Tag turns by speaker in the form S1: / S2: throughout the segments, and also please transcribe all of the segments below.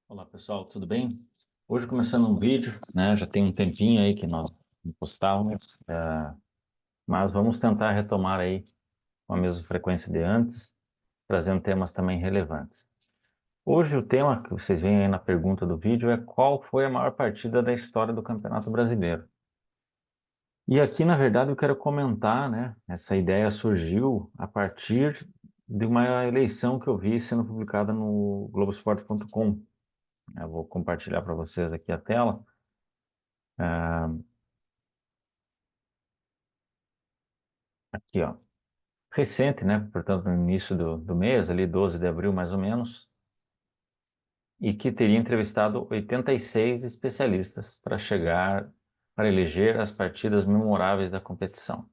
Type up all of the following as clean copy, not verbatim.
S1: Olá pessoal, tudo bem? Hoje começando um vídeo, né? Já tem um tempinho aí que nós não postávamos, mas vamos tentar retomar aí com a mesma frequência de antes, trazendo temas também relevantes. Hoje o tema que vocês veem aí na pergunta do vídeo é qual foi a maior partida da história do Campeonato Brasileiro? E aqui, na verdade, eu quero comentar, né? Essa ideia surgiu a partir de uma eleição que eu vi sendo publicada no Globoesporte.com. Eu vou compartilhar para vocês aqui a tela. Aqui, ó. Recente, né? Portanto, no início do mês, ali 12 de abril mais ou menos, e que teria entrevistado 86 especialistas para eleger as partidas memoráveis da competição.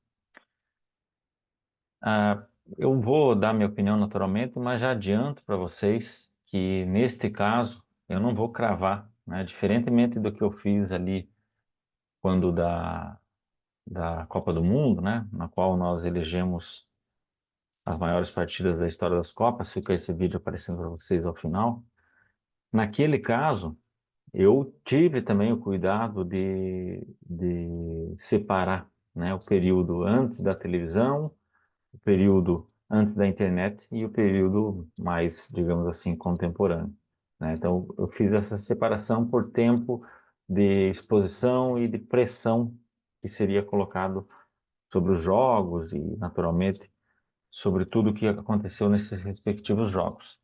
S1: Ah, eu vou dar minha opinião naturalmente, mas já adianto para vocês que neste caso eu não vou cravar, né? Diferentemente do que eu fiz ali quando da Copa do Mundo, né? Na qual nós elegemos as maiores partidas da história das Copas, fica esse vídeo aparecendo para vocês ao final. Naquele caso, eu tive também o cuidado de separar, né, o período antes da televisão, o período antes da internet e o período mais, digamos assim, contemporâneo, né? Então, eu fiz essa separação por tempo de exposição e de pressão que seria colocado sobre os jogos e, naturalmente, sobre tudo o que aconteceu nesses respectivos jogos.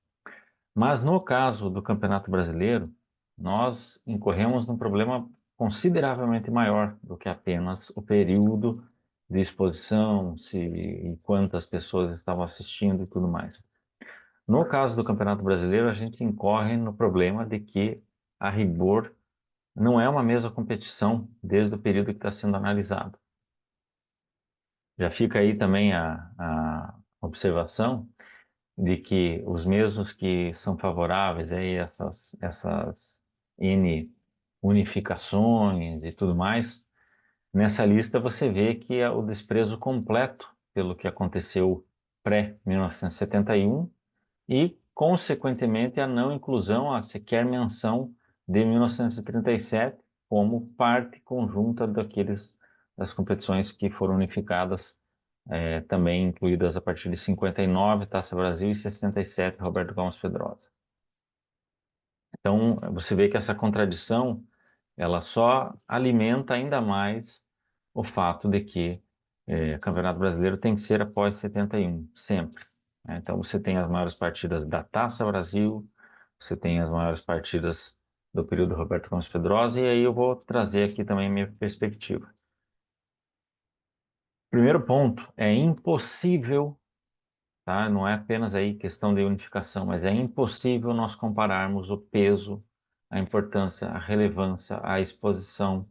S1: Mas no caso do Campeonato Brasileiro, nós incorremos num problema consideravelmente maior do que apenas o período de exposição, se e quantas pessoas estavam assistindo e tudo mais. No caso do Campeonato Brasileiro, a gente incorre no problema de que, a rigor, não é uma mesma competição desde o período que está sendo analisado. Já fica aí também a observação de que os mesmos que são favoráveis a essas N unificações e tudo mais, nessa lista você vê que é o desprezo completo pelo que aconteceu pré-1971 e, consequentemente, a não inclusão, a sequer menção de 1937 como parte conjunta das competições que foram unificadas, também incluídas a partir de 59, Taça Brasil, e 67, Roberto Gomes Pedrosa. Então, você vê que essa contradição, ela só alimenta ainda mais o fato de que o Campeonato Brasileiro tem que ser após 71, sempre, né? Então, você tem as maiores partidas da Taça Brasil, você tem as maiores partidas do período Roberto Gomes Pedrosa, e aí eu vou trazer aqui também a minha perspectiva. Primeiro ponto, é impossível, tá? Não é apenas aí questão de unificação, mas é impossível nós compararmos o peso, a importância, a relevância, a exposição,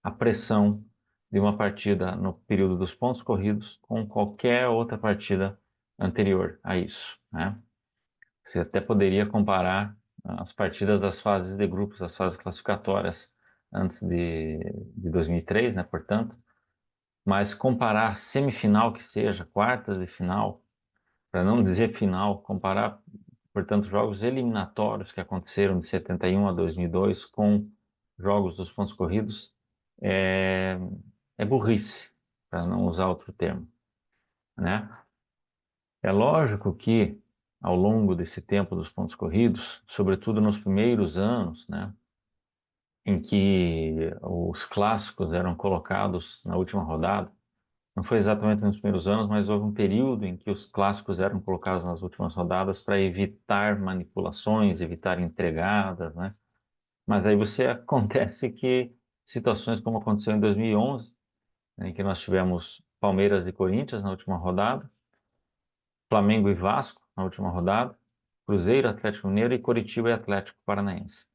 S1: a pressão de uma partida no período dos pontos corridos com qualquer outra partida anterior a isso, né? Você até poderia comparar as partidas das fases de grupos, as fases classificatórias antes de 2003, né? Portanto, mas comparar semifinal que seja, quartas de final, para não dizer final, comparar, portanto, jogos eliminatórios que aconteceram de 71 a 2002 com jogos dos pontos corridos é, é burrice, para não usar outro termo, né? É lógico que ao longo desse tempo dos pontos corridos, sobretudo nos primeiros anos, né, em que os clássicos eram colocados na última rodada, não foi exatamente nos primeiros anos, mas houve um período em que os clássicos eram colocados nas últimas rodadas para evitar manipulações, evitar entregadas, né? Mas aí você acontece que situações como aconteceu em 2011, né, em que nós tivemos Palmeiras e Corinthians na última rodada, Flamengo e Vasco na última rodada, Cruzeiro, Atlético Mineiro e Coritiba e Atlético Paranaense.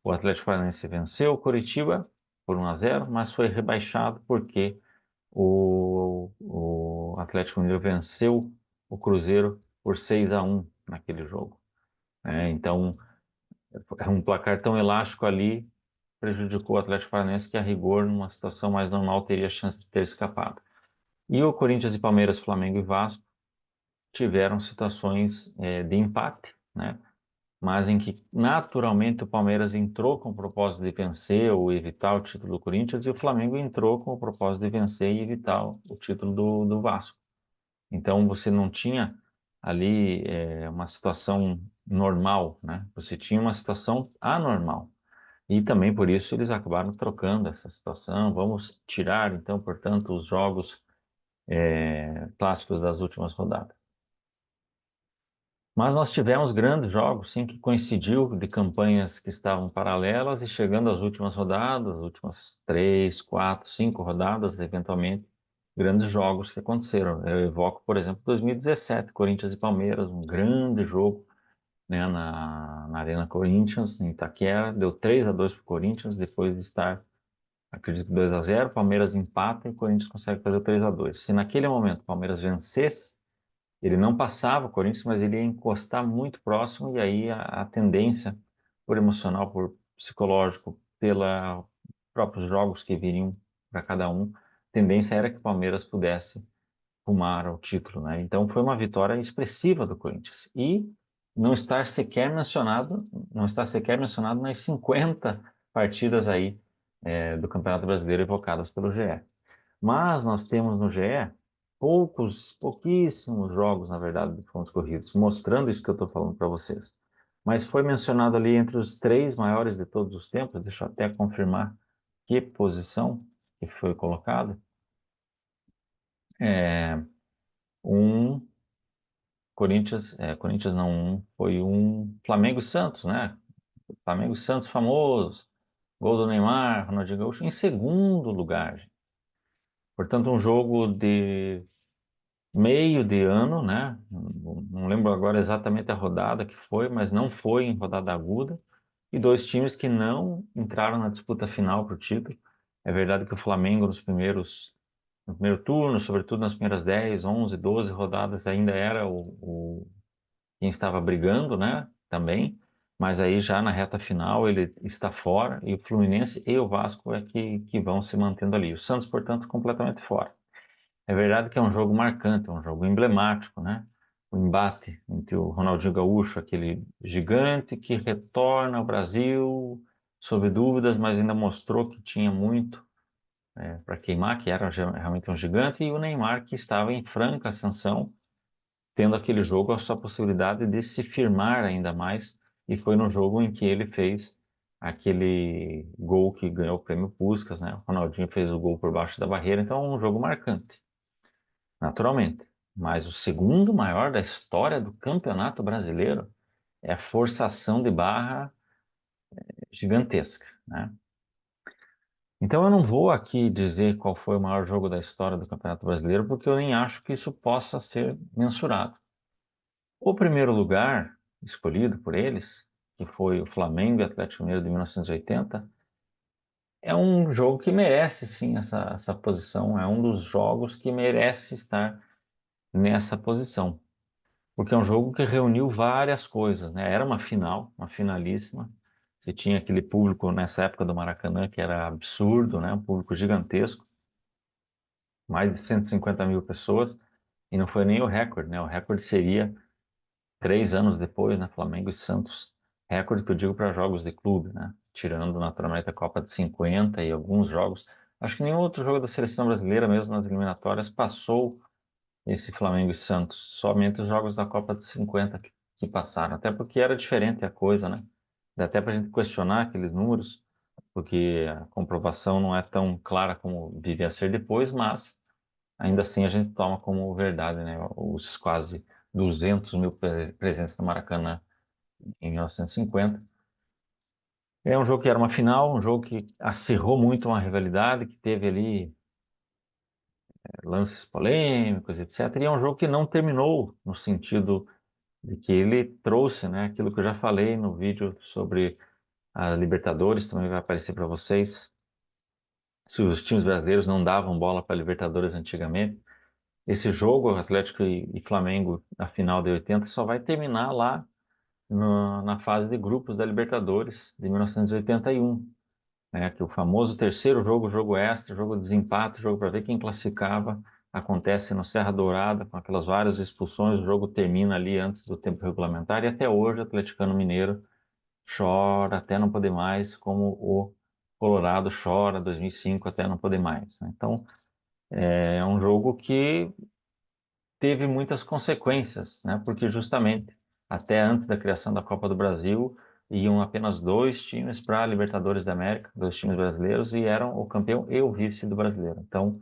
S1: O Atlético Paranaense venceu o Coritiba por 1-0, mas foi rebaixado porque o Atlético Mineiro venceu o Cruzeiro por 6-1 naquele jogo, né? Então, um placar tão elástico ali prejudicou o Atlético Paranaense que, a rigor, numa situação mais normal, teria chance de ter escapado. E o Corinthians e Palmeiras, Flamengo e Vasco tiveram situações de empate, né? mas em que naturalmente o Palmeiras entrou com o propósito de vencer ou evitar o título do Corinthians e o Flamengo entrou com o propósito de vencer e evitar o título do Vasco. Então você não tinha ali uma situação normal, né? Você tinha uma situação anormal. E também por isso eles acabaram trocando essa situação. Vamos tirar, então, portanto, os jogos clássicos das últimas rodadas. Mas nós tivemos grandes jogos, sim, que coincidiu de campanhas que estavam paralelas e chegando às últimas rodadas, as últimas 3, 4, 5 rodadas, eventualmente, grandes jogos que aconteceram. Eu evoco, por exemplo, 2017, Corinthians e Palmeiras, um grande jogo, né, na Arena Corinthians, em Itaquera, deu 3-2 para o Corinthians, depois de estar, acredito que 2-0, Palmeiras empata e o Corinthians consegue fazer o 3-2. Se naquele momento o Palmeiras vencesse, ele não passava o Corinthians, mas ele ia encostar muito próximo, e aí a tendência, por emocional, por psicológico, pela próprios jogos que viriam para cada um, a tendência era que o Palmeiras pudesse rumar ao título, né? Então foi uma vitória expressiva do Corinthians. E não está sequer mencionado nas 50 partidas aí do Campeonato Brasileiro evocadas pelo GE. Mas nós temos no GE pouquíssimos jogos, na verdade, de pontos corridos, mostrando isso que eu estou falando para vocês. Mas foi mencionado ali entre os três maiores de todos os tempos, deixa eu até confirmar que posição que foi colocada. É, um Corinthians não, foi um Flamengo e Santos, né? Flamengo e Santos famoso, gol do Neymar, Ronaldinho Gaúcho, em segundo lugar, gente. Portanto, um jogo de meio de ano, né? Não lembro agora exatamente a rodada que foi, mas não foi em rodada aguda. E dois times que não entraram na disputa final para o título. É verdade que o Flamengo no primeiro turno, sobretudo nas primeiras 10, 11, 12 rodadas, ainda era quem estava brigando, né? Também. Mas aí já na reta final ele está fora e o Fluminense e o Vasco é que vão se mantendo ali. O Santos, portanto, completamente fora. É verdade que é um jogo marcante, é um jogo emblemático, né? O embate entre o Ronaldinho Gaúcho, aquele gigante que retorna ao Brasil sob dúvidas, mas ainda mostrou que tinha muito para queimar, que era realmente um gigante, e o Neymar, que estava em franca ascensão, tendo aquele jogo a sua possibilidade de se firmar ainda mais, e foi no jogo em que ele fez aquele gol que ganhou o prêmio Puskás, né? O Ronaldinho fez o gol por baixo da barreira, então é um jogo marcante. Naturalmente. Mas o segundo maior da história do Campeonato Brasileiro é a forçação de barra gigantesca, né? Então eu não vou aqui dizer qual foi o maior jogo da história do Campeonato Brasileiro, porque eu nem acho que isso possa ser mensurado. O primeiro lugar escolhido por eles, que foi o Flamengo e Atlético Mineiro de 1980, é um jogo que merece sim essa posição, é um dos jogos que merece estar nessa posição. Porque é um jogo que reuniu várias coisas, né? Era uma final, uma finalíssima. Você tinha aquele público nessa época do Maracanã que era absurdo, né? Um público gigantesco, mais de 150 mil pessoas, e não foi nem o recorde, né? O recorde seria 3 anos depois, né? Flamengo e Santos. Recorde que eu digo para jogos de clube, né? Tirando naturalmente a Copa de 50 e alguns jogos. Acho que nenhum outro jogo da seleção brasileira, mesmo nas eliminatórias, passou esse Flamengo e Santos. Somente os jogos da Copa de 50 que passaram. Até porque era diferente a coisa, né? Dá até para a gente questionar aqueles números, porque a comprovação não é tão clara como viria a ser depois, mas ainda assim a gente toma como verdade, né? Os quase 200 mil presentes no Maracanã em 1950. É um jogo que era uma final, um jogo que acirrou muito uma rivalidade, que teve ali lances polêmicos, etc. E é um jogo que não terminou no sentido de que ele trouxe, né, aquilo que eu já falei no vídeo sobre a Libertadores, também vai aparecer para vocês. Se os times brasileiros não davam bola para a Libertadores antigamente, esse jogo, Atlético e Flamengo, na final de 80, só vai terminar lá na fase de grupos da Libertadores de 1981, né, que o famoso terceiro jogo, jogo extra, jogo de desempate, jogo para ver quem classificava acontece no Serra Dourada, com aquelas várias expulsões, o jogo termina ali antes do tempo regulamentar, e até hoje o Atleticano Mineiro chora até não poder mais, como o Colorado chora 2005 até não poder mais, né? Então, é um jogo que teve muitas consequências, né? Porque justamente até antes da criação da Copa do Brasil iam apenas dois times para a Libertadores da América, dois times brasileiros, e eram o campeão e o vice do brasileiro. Então,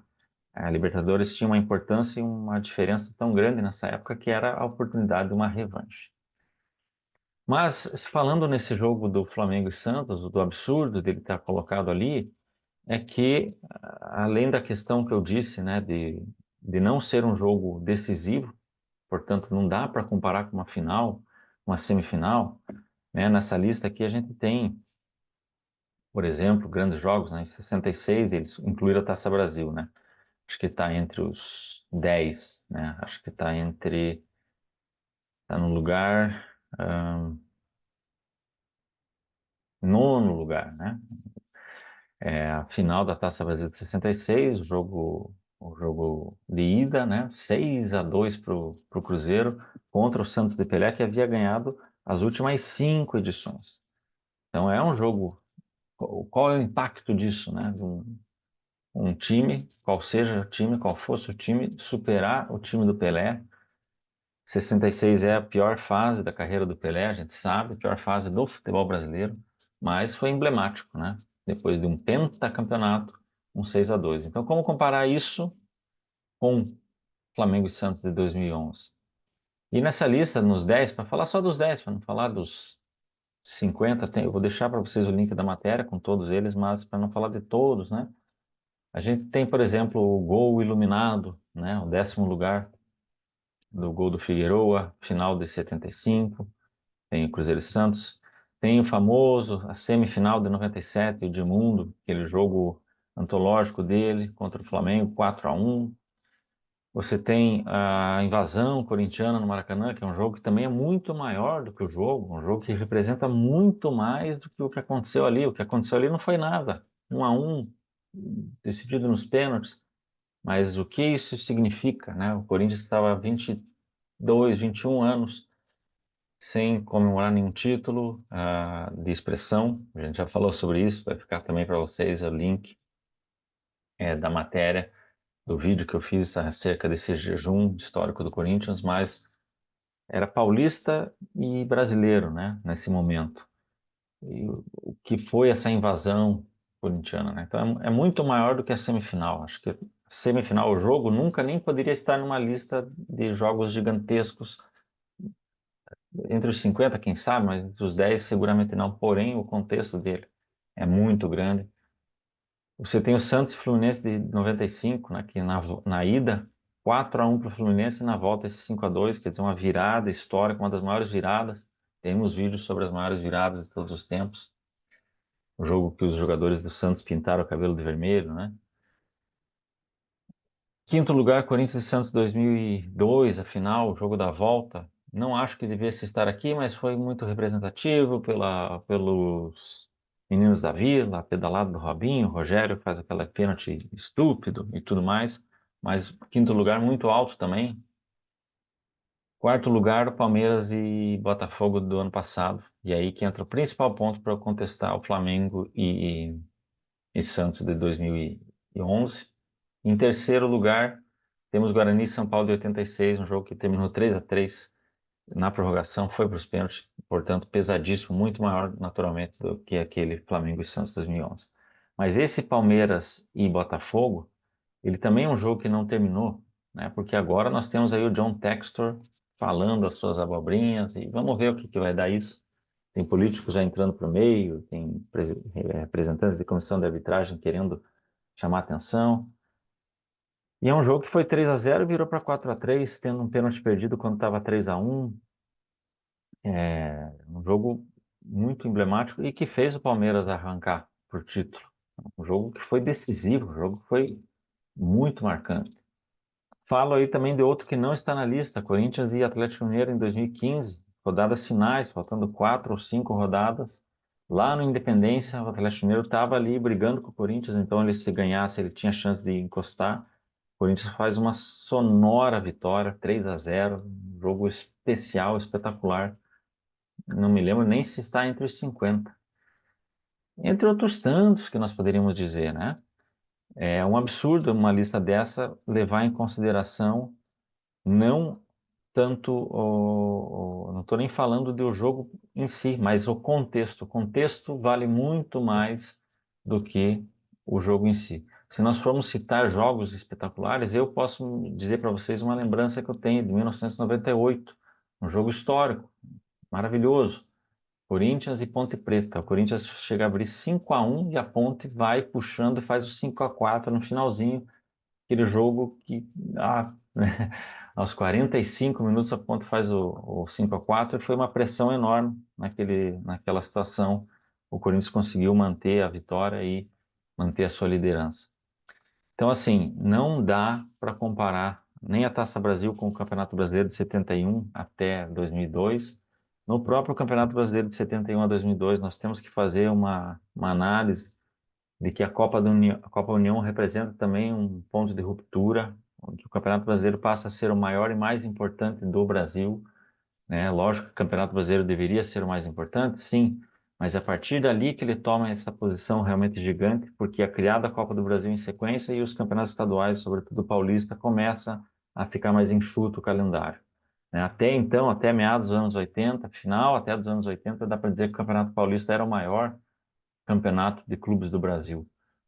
S1: a Libertadores tinha uma importância e uma diferença tão grande nessa época que era a oportunidade de uma revanche. Mas falando nesse jogo do Flamengo e Santos, do absurdo dele estar colocado ali, é que além da questão que eu disse, né, de não ser um jogo decisivo, portanto não dá para comparar com uma final, uma semifinal, né? Nessa lista aqui a gente tem, por exemplo, grandes jogos, né? Em 66 eles incluíram a Taça Brasil, né? Acho que está entre os 10, né? Acho que está no lugar, nono lugar, né? É a final da Taça Brasil de 66, o jogo de ida, né? 6-2 para o Cruzeiro contra o Santos de Pelé, que havia ganhado as últimas 5 edições. Então é um jogo. Qual é o impacto disso, né? Um time, qual seja o time, qual fosse o time, superar o time do Pelé. 66 é a pior fase da carreira do Pelé, a gente sabe, a pior fase do futebol brasileiro, mas foi emblemático, né? Depois de um pentacampeonato, um 6-2. Então, como comparar isso com Flamengo e Santos de 2011? E nessa lista, nos 10, para falar só dos 10, para não falar dos 50, eu vou deixar para vocês o link da matéria com todos eles, mas para não falar de todos, né? A gente tem, por exemplo, o gol iluminado, né? O 10º lugar do gol do Figueroa, final de 75. Tem o Cruzeiro e Santos. Tem o famoso, a semifinal de 97, o Edmundo, aquele jogo antológico dele contra o Flamengo, 4-1. Você tem a invasão corintiana no Maracanã, que é um jogo que também é muito maior do que o jogo, um jogo que representa muito mais do que o que aconteceu ali. O que aconteceu ali não foi nada, 1-1, decidido nos pênaltis. Mas o que isso significa, né? O Corinthians estava há 22, 21 anos sem comemorar nenhum título de expressão. A gente já falou sobre isso, vai ficar também para vocês o link da matéria, do vídeo que eu fiz acerca desse jejum histórico do Corinthians, mas era paulista e brasileiro, né, nesse momento. E o que foi essa invasão corintiana, né? Então é muito maior do que a semifinal. Acho que a semifinal, o jogo, nunca nem poderia estar numa lista de jogos gigantescos. Entre os 50, quem sabe, mas entre os 10 seguramente não. Porém, o contexto dele é muito grande. Você tem o Santos e Fluminense de 95, né, que na ida, 4-1 para o Fluminense e na volta esse 5-2, quer dizer, uma virada histórica, uma das maiores viradas. Temos vídeos sobre as maiores viradas de todos os tempos. O jogo que os jogadores do Santos pintaram o cabelo de vermelho, né? Quinto lugar, Corinthians e Santos 2002, a final, o jogo da volta. Não acho que devesse estar aqui, mas foi muito representativo pelos meninos da Vila, a pedalada do Robinho, o Rogério faz aquela pênalti estúpido e tudo mais. Mas quinto lugar, muito alto também. Quarto lugar, o Palmeiras e Botafogo do ano passado. E aí que entra o principal ponto para eu contestar o Flamengo e Santos de 2011. Em terceiro lugar, temos Guarani e São Paulo de 86, um jogo que terminou 3-3 na prorrogação, foi para os pênaltis, portanto, pesadíssimo, muito maior, naturalmente, do que aquele Flamengo e Santos 2011. Mas esse Palmeiras e Botafogo, ele também é um jogo que não terminou, né? Porque agora nós temos aí o John Textor falando as suas abobrinhas, e vamos ver o que que vai dar isso. Tem políticos já entrando para o meio, tem representantes de comissão de arbitragem querendo chamar atenção. E é um jogo que foi 3-0 e virou para 4-3, tendo um pênalti perdido quando estava 3-1. É um jogo muito emblemático e que fez o Palmeiras arrancar por título. Um jogo que foi decisivo, um jogo que foi muito marcante. Falo aí também de outro que não está na lista, Corinthians e Atlético Mineiro em 2015, rodadas finais, faltando 4 ou 5 rodadas. Lá no Independência, o Atlético Mineiro estava ali brigando com o Corinthians, então ele se ganhasse, ele tinha chance de encostar. Corinthians faz uma sonora vitória, 3-0, um jogo especial, espetacular. Não me lembro nem se está entre os 50. Entre outros tantos que nós poderíamos dizer, né? É um absurdo uma lista dessa levar em consideração não tanto não estou nem falando do jogo em si, mas o contexto. O contexto vale muito mais do que o jogo em si. Se nós formos citar jogos espetaculares, eu posso dizer para vocês uma lembrança que eu tenho de 1998, um jogo histórico, maravilhoso. Corinthians e Ponte Preta. O Corinthians chega a abrir 5-1 e a Ponte vai puxando e faz o 5-4 no finalzinho. Aquele jogo que aos 45 minutos a Ponte faz o 5-4 e foi uma pressão enorme naquela situação. O Corinthians conseguiu manter a vitória e manter a sua liderança. Então, assim, não dá para comparar nem a Taça Brasil com o Campeonato Brasileiro de 71 até 2002. No próprio Campeonato Brasileiro de 71 a 2002, nós temos que fazer uma análise de que a Copa União representa também um ponto de ruptura, onde o Campeonato Brasileiro passa a ser o maior e mais importante do Brasil, né? Lógico que o Campeonato Brasileiro deveria ser o mais importante, sim, mas a partir dali que ele toma essa posição realmente gigante, porque é criada a Copa do Brasil em sequência e os campeonatos estaduais, sobretudo o paulista, começa a ficar mais enxuto o calendário, né? Até então, até meados dos anos 80, final até dos anos 80, dá para dizer que o Campeonato Paulista era o maior campeonato de clubes do Brasil,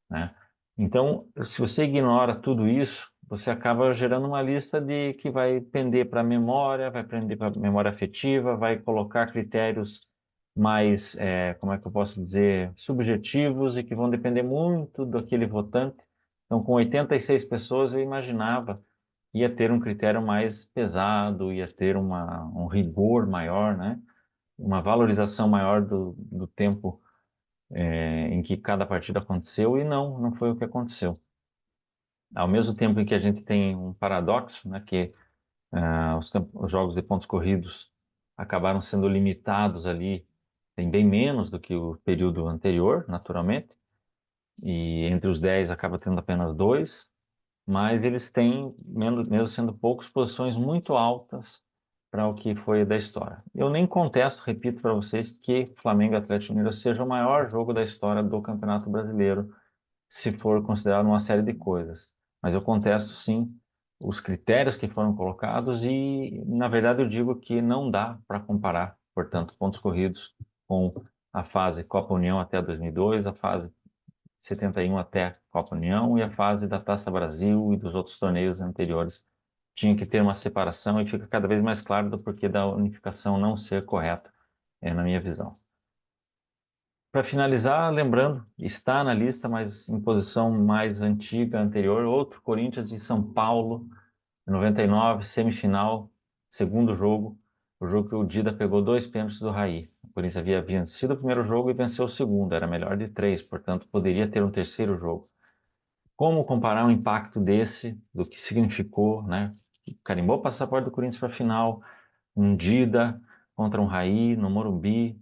S1: né? Então, se você ignora tudo isso, você acaba gerando uma lista de que vai pender para a memória, vai pender para a memória afetiva, vai colocar critérios mais, como é que eu posso dizer, subjetivos e que vão depender muito daquele votante. Então, com 86 pessoas, eu imaginava que ia ter um critério mais pesado, ia ter um rigor maior, né? Uma valorização maior do tempo em que cada partida aconteceu e não foi o que aconteceu. Ao mesmo tempo em que a gente tem um paradoxo, né, que os jogos de pontos corridos acabaram sendo limitados ali, tem bem menos do que o período anterior, naturalmente, e entre os 10 acaba tendo apenas dois, mas eles têm, mesmo sendo poucos, posições muito altas para o que foi da história. Eu nem contesto, repito para vocês, que Flamengo e Atlético Mineiro seja o maior jogo da história do Campeonato Brasileiro, se for considerado uma série de coisas. Mas eu contesto, sim, os critérios que foram colocados e, na verdade, eu digo que não dá para comparar, portanto, pontos corridos com a fase Copa União até 2002, a fase 71 até a Copa União e a fase da Taça Brasil e dos outros torneios anteriores. Tinha que ter uma separação e fica cada vez mais claro do porquê da unificação não ser correta, na minha visão. Para finalizar, lembrando, está na lista, mas em posição mais antiga, anterior, outro Corinthians e São Paulo, 99, semifinal, segundo jogo, o jogo que o Dida pegou dois pênaltis do Raí. O Corinthians havia vencido o primeiro jogo e venceu o segundo, era melhor de três, portanto poderia ter um terceiro jogo. Como comparar um impacto desse, do que significou, né? Carimbou o passaporte do Corinthians para a final, um Dida contra um Raí no Morumbi,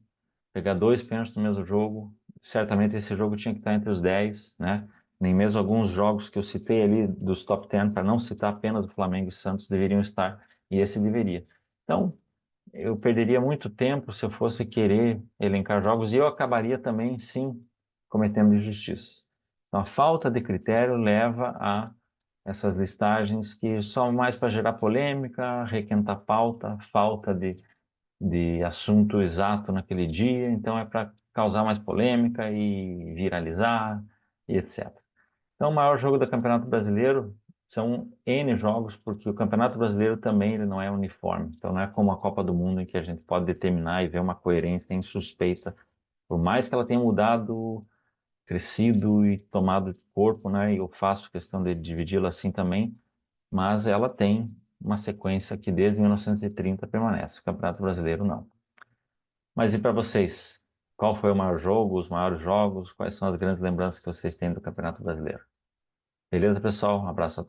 S1: pegar dois pênaltis no mesmo jogo. Certamente esse jogo tinha que estar entre os 10, né? Nem mesmo alguns jogos que eu citei ali dos top 10, para não citar apenas o Flamengo e Santos, deveriam estar, e esse deveria. Então, eu perderia muito tempo se eu fosse querer elencar jogos, e eu acabaria também, sim, cometendo injustiças. Então, a falta de critério leva a essas listagens que são mais para gerar polêmica, requentar pauta, falta de assunto exato naquele dia, então é para causar mais polêmica e viralizar e etc. Então, o maior jogo do Campeonato Brasileiro são N jogos, porque o Campeonato Brasileiro também ele não é uniforme. Então, não é como a Copa do Mundo, em que a gente pode determinar e ver uma coerência em suspeita, por mais que ela tenha mudado, crescido e tomado corpo, né? E eu faço questão de dividi-la assim também, mas ela tem uma sequência que desde 1930 permanece. O Campeonato Brasileiro não. Mas e para vocês? Qual foi o maior jogo, os maiores jogos? Quais são as grandes lembranças que vocês têm do Campeonato Brasileiro? Beleza, pessoal? Um abraço a todos.